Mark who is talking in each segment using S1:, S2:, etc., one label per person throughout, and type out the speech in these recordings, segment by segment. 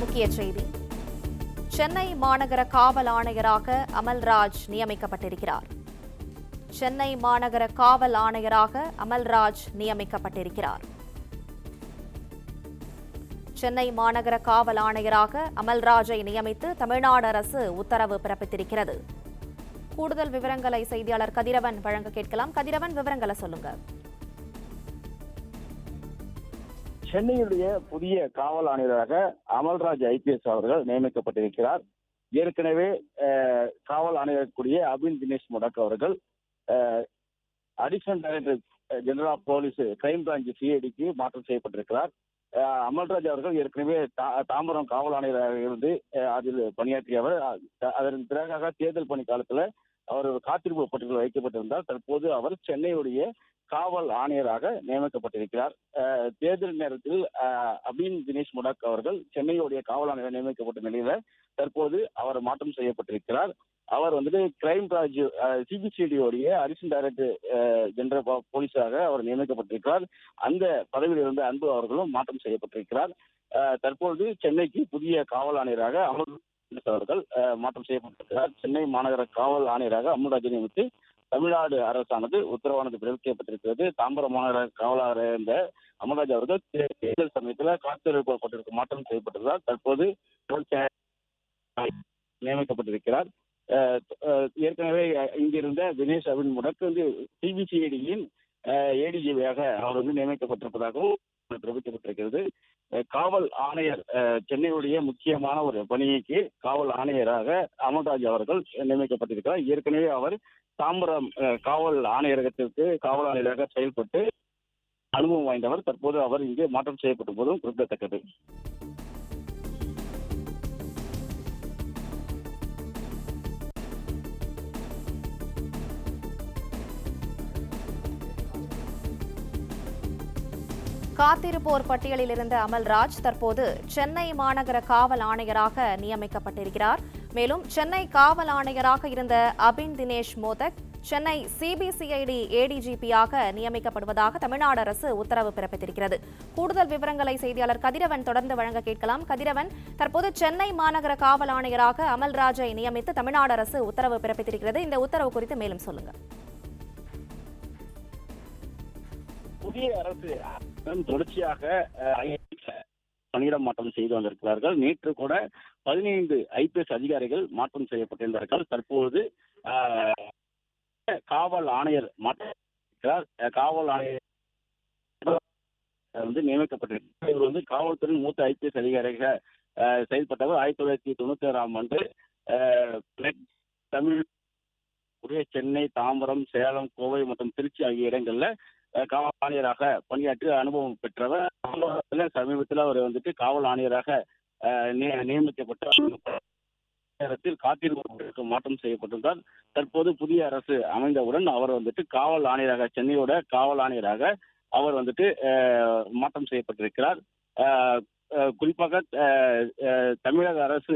S1: முக்கிய செய்தி. சென்னை மாநகர காவல் ஆணையராக அமல்ராஜ் நியமிக்கப்பட்டிருக்கிறார். சென்னை மாநகர காவல் ஆணையராக அமல்ராஜ் நியமிக்கப்பட்டிருக்கிறார். சென்னை மாநகர காவல் ஆணையராக அமல்ராஜை நியமித்து தமிழ்நாடு அரசு உத்தரவு பிறப்பித்திருக்கிறது. கூடுதல் விவரங்களை செய்தியாளர் கதிரவன் வழங்க கேட்கலாம். கதிரவன், விவரங்களை சொல்லுங்க.
S2: சென்னையுடைய புதிய காவல் ஆணையராக அமல்ராஜ் ஐபிஎஸ் அவர்கள் நியமிக்கப்பட்டிருக்கிறார். ஏற்கனவே காவல் ஆணையர் அபின் தினேஷ் முடக் அவர்கள் additional director general of police crime branch சிஐடிக்கு மாற்றம் செய்யப்பட்டிருக்கிறார். அமல்ராஜ் அவர்கள் ஏற்கனவே தாம்பரம் காவல் ஆணையராக இருந்து அதில் பணியாற்றியவர். அதன் பிறகாக தேர்தல் பணி காலத்தில் அவர் காத்திருப்பு பட்டியலில் வைக்கப்பட்டிருந்தார். தற்போது அவர் சென்னையுடைய காவல் ஆணையராக நியமிக்கப்பட்டிருக்கிறார். தேர்தல் நேரத்தில் அபின் தினேஷ் முடக் அவர்கள் சென்னையுடைய காவல் ஆணையர் நியமிக்கப்பட்ட நிலையில தற்போது அவர் மாற்றம் செய்யப்பட்டிருக்கிறார். அவர் கிரைம் பிரான்ச் சிபிசிஐடியோடைய அடிஷனல் டைரக்டர் ஜெனரல் போலீஸாக அவர் நியமிக்கப்பட்டிருக்கிறார். அந்த பதவியில் இருந்த அன்பு அவர்களும் மாற்றம் செய்யப்பட்டிருக்கிறார். தற்போது சென்னைக்கு புதிய காவல் ஆணையராக அமல்ராஜ் அவர்கள் மாற்றம் செய்யப்பட்டிருக்கிறார். சென்னை மாநகர காவல் ஆணையராக அமல்ராஜை நியமித்து தமிழ்நாடு அரசானது உத்தரவானது பிறப்பிக்கப்பட்டிருக்கிறது. தாம்பரம் மாநகர காவலராக இருந்த அமல்ராஜ் அவர்கள் தேர்தல் சமயத்தில் காத்திருப்பதற்கு மாற்றம் செய்யப்பட்டிருக்கிறார். தற்போது நியமிக்கப்பட்டிருக்கிறார். ஏற்கனவே இங்கிருந்த தினேஷ் அபின் முடக் சிபிசிஐடியின் ஏடிஜிபியாக அவர் நியமிக்கப்பட்டிருப்பதாகவும் தெரிவிக்கப்பட்டிருக்கிறது. காவல் ஆணையர் சென்னையுடைய முக்கியமான ஒரு பணிக்கு காவல் ஆணையராக அமல்ராஜ் அவர்கள் நியமிக்கப்பட்டிருக்கிறார். ஏற்கனவே அவர் தாம்பரம் காவல் ஆணையரகத்திற்கு காவல் ஆணையராக செயல்பட்டு அனுபவம் வாய்ந்தவர். தற்போது அவர் இங்கே மாற்றம் செய்யப்பட்ட போதும் குறிப்பிடத்தக்கது.
S1: காத்திருப்போர் பட்டியலில் இருந்த அமல்ராஜ் தற்போது சென்னை மாநகர காவல் ஆணையராக நியமிக்கப்பட்டிருக்கிறார். மேலும் சென்னை காவல் ஆணையராக இருந்த அபின் தினேஷ் மோதக் சென்னை சிபிசிஐடி ஏடிஜிபியாக நியமிக்கப்படுவதாக தமிழ்நாடு அரசு உத்தரவு பிறப்பித்திருக்கிறது. கூடுதல் விவரங்களை செய்தியாளர் கதிரவன் தொடர்ந்து வழங்க கேட்கலாம். கதிரவன், தற்போது சென்னை மாநகர காவல் ஆணையராக அமல்ராஜை நியமித்து தமிழ்நாடு அரசு உத்தரவு பிறப்பித்திருக்கிறது. இந்த உத்தரவு குறித்து மேலும் சொல்லுங்க.
S2: புதிய அரசு தொடர்ச்சியாக பணியிட மாற்றம் செய்து வந்திருக்கிறார்கள். நேற்று கூட 15 ஐபிஎஸ் அதிகாரிகள் மாற்றம் செய்யப்பட்டிருந்தார்கள். தற்போது காவல் ஆணையர் மாற்றம் காவல் ஆணையர் நியமிக்கப்பட்டிருக்கிறார். இவர் காவல்துறை மூத்த ஐபிஎஸ் அதிகாரியாக செயல்பட்டவர். 1996ஆம் ஆண்டு தமிழ் சென்னை, தாம்பரம், சேலம், கோவை மற்றும் திருச்சி ஆகிய இடங்கள்ல காவல் ஆணையராக பணியாற்றி அனுபவம் பெற்றவர். சமீபத்தில் அவர் காவல் ஆணையராக நியமிக்கப்பட்ட நேரத்தில் காத்திருப்பு மாற்றம் செய்யப்பட்டிருந்தார். தற்போது புதிய அரசு அமைந்தவுடன் அவர் காவல் ஆணையராக சென்னையோட காவல் ஆணையராக அவர் மாற்றம் செய்யப்பட்டிருக்கிறார். குறிப்பாக தமிழக அரசு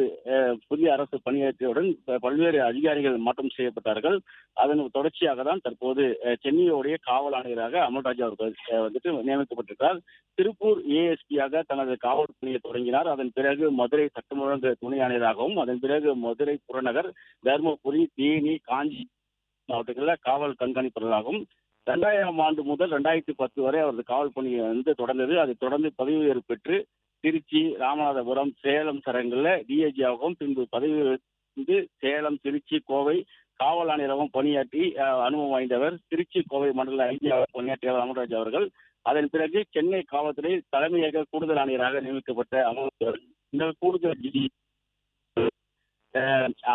S2: புதிய அரசு பணியாற்றியவுடன் பல்வேறு அதிகாரிகள் மாற்றம் செய்யப்பட்டார்கள். அதன் தொடர்ச்சியாக தான் தற்போது சென்னையுடைய காவல் ஆணையராக அமல்ராஜ் அவர்கள் நியமிக்கப்பட்டிருக்கிறார். திருப்பூர் ஏஎஸ்பியாக தனது காவல் பணியை தொடங்கினார். அதன் பிறகு மதுரை சட்டம் ஒழுங்கு துணை ஆணையராகவும், அதன் பிறகு மதுரை புறநகர், தருமபுரி, தேனி, காஞ்சி மாவட்டங்களில் காவல் கண்காணிப்பாளராகவும் 2000ஆம் ஆண்டு முதல் 2010 வரை அவரது காவல் பணி தொடர்ந்தது. அதை தொடர்ந்து பதவி உயர்வு பெற்று திருச்சி, ராமநாதபுரம், சேலம் சரகங்களில் டிஐஜியாகவும், பின்பு பதவி சேலம், திருச்சி, கோவை காவல் ஆணையராகவும் பணியாற்றி அனுபவம் வாய்ந்தவர். திருச்சி, கோவை மண்டல ஐஜியாக பணியாற்றியவர் அமல்ராஜ் அவர்கள். அதன் பிறகு சென்னை காவல்துறை தலைமையக கூடுதல் ஆணையராக நியமிக்கப்பட்ட அமல்ராஜ் இந்த கூடுதல்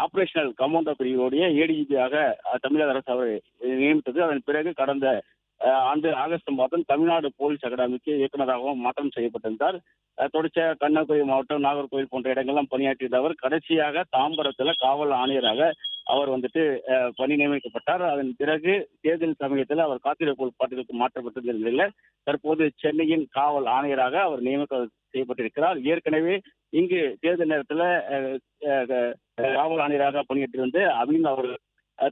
S2: ஆபரேஷனல் கமாண்டோ பிரிவுடைய ஏடிஜிபியாக தமிழக அரசு அவர் நியமித்தது. அதன் பிறகு கடந்த ஆண்டு ஆகஸ்ட் மாதம் தமிழ்நாடு போலீஸ் அகாடமிக்கு இயக்குநராகவும் மாற்றம் செய்யப்பட்டிருந்தார். தொடர்ச்சியாக கன்னியாகுமரி மாவட்டம், நாகர்கோவில் போன்ற இடங்கள்லாம் பணியாற்றியவர். கடைசியாக தாம்பரத்தில் காவல் ஆணையராக அவர் பணி நியமிக்கப்பட்டார். அதன் பிறகு தேர்தல் சமயத்தில் அவர் காத்திருப்பு பட்டியலுக்கு மாற்றப்பட்டிருந்த நிலையில் தற்போது சென்னையின் காவல் ஆணையராக அவர் நியமிக்க செய்யப்பட்டிருக்கிறார். ஏற்கனவே இங்கு தேர்தல் நேரத்தில் காவல் ஆணையராக பணியாற்றியிருந்த அபின் அவர்கள்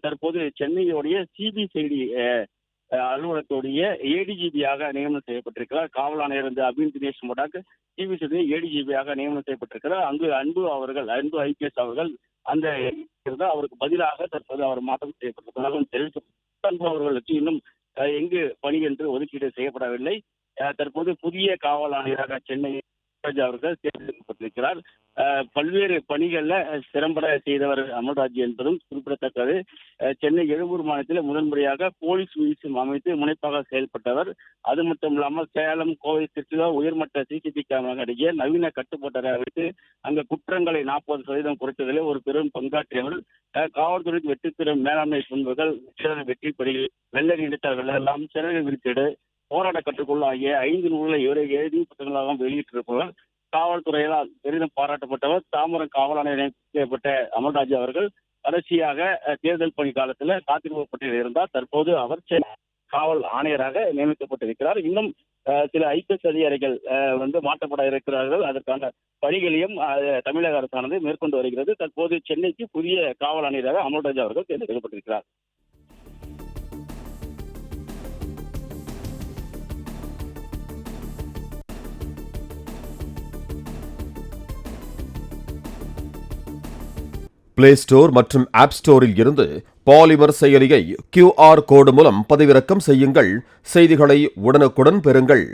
S2: தற்போது சென்னையுடைய சிபிசிஐடி அலுவலகத்துடைய ஏடிஜிபியாக நியமனம் செய்யப்பட்டிருக்கிறார். காவல் ஆணையர் அபின் தினேஷ் மோடாக் சிபிசிஐடி ஏடிஜிபியாக நியமனம் செய்யப்பட்டிருக்கிறார். அங்கு அன்பு ஐபிஎஸ் அவர்கள் அந்த அவருக்கு பதிலாக தற்போது அவர் மாற்றம் செய்யப்பட்டிருப்பதாக தெரிவிக்கப்பட்ட அன்பு அவர்களுக்கு இன்னும் எங்கு பணி என்று ஒதுக்கீடு செய்யப்படவில்லை. தற்போது புதிய காவல் ஆணையராக சென்னை அவர்கள் தேர்ந்தெடுக்கப்பட்டிருக்கிறார். பல்வேறு பணிகள்ல திறம்பட செய்தவர் அமல்ராஜ் என்பதும் குறிப்பிடத்தக்கது. சென்னை எழும்பூர் மாநிலத்தில் முதன்முறையாக போலீஸ் மியூசியம் அமைத்து முனைப்பாக செயல்பட்டவர். அது மட்டும் இல்லாமல் சேலம், கோவை, திருச்சியில உயர்மட்ட சிசிடிவி கேமரா அடிக்க நவீன கட்டுப்பாட்டை வைத்து அங்க குற்றங்களை 40% குறைத்ததிலே ஒரு பெரும் பங்காற்றியவர். காவல்துறைக்கு வெற்றித்திறன் மேலாண்மை பண்புகள், வெற்றி பணிகள், வெள்ள நீடித்த வெள்ளெல்லாம், சிறகு விரித்தீடு, போராட்ட கட்டுக்குள் ஆகிய 5 நூல்களை எழுதி புத்தகங்களாக வெளியிட்டிருப்பவர். காவல்துறையால் பெரிதும் பாராட்டப்பட்டவர். தாம்பரம் காவல் ஆணையர் நியமிக்கப்பட்ட அமல்ராஜ் அவர்கள் கடைசியாக தேர்தல் பணி காலத்தில் காத்திருப்பு பட்டியலில் இருந்தார். தற்போது அவர் காவல் ஆணையராக நியமிக்கப்பட்டிருக்கிறார். இன்னும் சில ஐபிஎஸ் அதிகாரிகள் மாற்றப்பட இருக்கிறார்கள். அதற்கான பணிகளையும் தமிழக அரசானது மேற்கொண்டு வருகிறது. தற்போது சென்னைக்கு புதிய காவல் ஆணையராக அமல்ராஜ் அவர்கள் தேர்ந்தெடுக்கப்பட்டிருக்கிறார்.
S3: பிளே ஸ்டோர் மற்றும் ஆப் ஸ்டோரில் இருந்து பாலிமர் செயலியை QR கோடு மூலம் பதிவிறக்கம் செய்யுங்கள். செய்திகளை உடனுக்குடன் பெறுங்கள்.